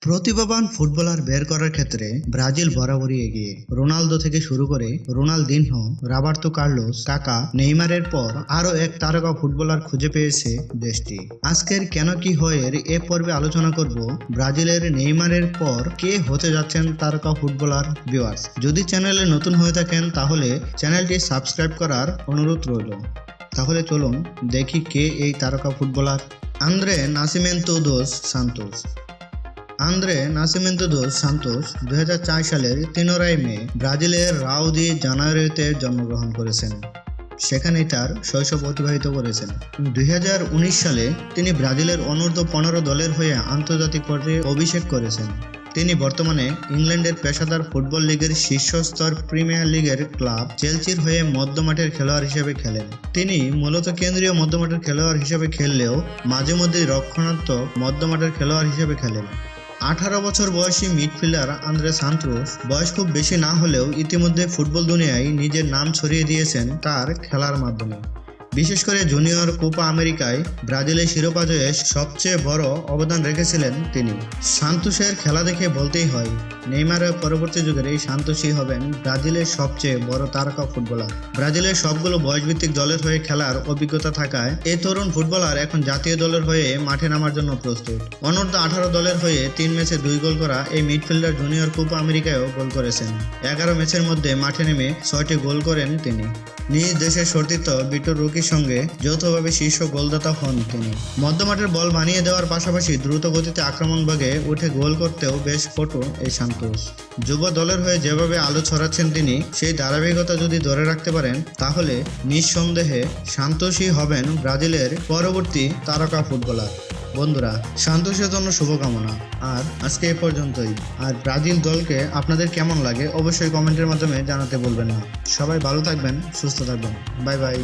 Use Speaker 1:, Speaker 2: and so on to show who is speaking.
Speaker 1: প্রতিভাবান ফুটবলার বের করার ক্ষেত্রে ব্রাজিল বরাবরই এগিয়ে। রোনালদো থেকে শুরু করে রোনালদিনহো, রবার্তো কার্লোস, কাকা, নেইমারের পর আরও এক তারকা ফুটবলার খুঁজে পেয়েছে দেশটি। আজকের কেন কি হয় এর এ পর্বে আলোচনা করব ব্রাজিলের নেইমারের পর কে হতে যাচ্ছেন তারকা ফুটবলার। ভিউয়ার্স, যদি চ্যানেলে নতুন হয়ে থাকেন তাহলে চ্যানেলটি সাবস্ক্রাইব করার অনুরোধ রইল। তাহলে চলুন দেখি কে এই তারকা ফুটবলার। আন্দ্রে নাসিমেন্তো দোস সান্তোস। আন্দ্রে নাসিমেন্তো দোস সান্তোস 2004 সালের 13 মে ব্রাজিলের রাও দি জানাইরোতে জন্মগ্রহণ করেছেন। সেখানেই তার শৈশব অতিবাহিত করেছেন। 2019 সালে তিনি ব্রাজিলের অনূর্ধ্ব-15 দলের হয়ে আন্তর্জাতিক পর্যায়ে অভিষেক করেছেন। তিনি বর্তমানে ইংল্যান্ডের পেশাদার ফুটবল লিগের শীর্ষস্তর প্রিমিয়ার লিগের ক্লাব চেলসির হয়ে মধ্যমাঠের খেলোয়াড় হিসেবে খেলেন। তিনি মূলত কেন্দ্রীয় মধ্যমাঠের খেলোয়াড় হিসেবে খেললেও মাঝে মধ্যেই রক্ষণাত্মক মধ্যমাঠের খেলোয়াড় হিসেবে খেলেন। 18 বছর বয়সী মিডফিল্ডার আন্দ্রে সান্তোস বয়স খুব বেশি না হলেও ইতিমধ্যে ফুটবল দুনিয়ায় নিজের নাম ছড়িয়ে দিয়েছেন তার খেলার মাধ্যমে। বিশেষ করে জুনিয়র কোপা আমেরিকায় ব্রাজিলের শিরোপা জয়ে সবচেয়ে বড় অবদান রেখেছিলেন তিনি। সান্তোসের খেলা দেখে বলতেই হয়, নেইমারের পরবর্তী যুগের এই সান্তোসই হবেন ব্রাজিলের সবচেয়ে বড় তারকা ফুটবলার। ব্রাজিলের সবগুলো বয়সভিত্তিক দলের হয়ে খেলার অভিজ্ঞতা থাকায় এই তরুণ ফুটবলার এখন জাতীয় দলের হয়ে মাঠে নামার জন্য প্রস্তুত। অনূর্ধ্ব-18 দলের হয়ে 3 ম্যাচে 2 গোল করা এই মিডফিল্ডার জুনিয়র কোপা আমেরিকায়ও গোল করেছেন। 11 ম্যাচের মধ্যে মাঠে নেমে 6টি গোল করেন তিনি। নিজ দেশের সতীর্থ ভিক্টর রকির সঙ্গে যৌথভাবে শীর্ষ গোলদাতা হন তিনি। মধ্যমাঠের বল বানিয়ে দেওয়ার পাশাপাশি দ্রুত গতিতে আক্রমণ ভাগে উঠে গোল করতেও বেশ পটু এই সান্তোস। যুব দলের হয়ে যেভাবে আলো ছড়াচ্ছেন তিনি, সেই ধারাবাহিকতা যদি ধরে রাখতে পারেন তাহলে নিঃসন্দেহে সান্তোসই হবেন ব্রাজিলের পরবর্তী তারকা ফুটবলার। বন্ধুরা, সান্তোসের জন্য শুভকামনা। আর আজকে এ পর্যন্তই। আর ব্রাজিল দলকে আপনাদের কেমন লাগে অবশ্যই কমেন্টের মাধ্যমে জানাতে ভুলবেন না। সবাই ভালো থাকবেন, সুস্থ থাকবেন। Bye bye.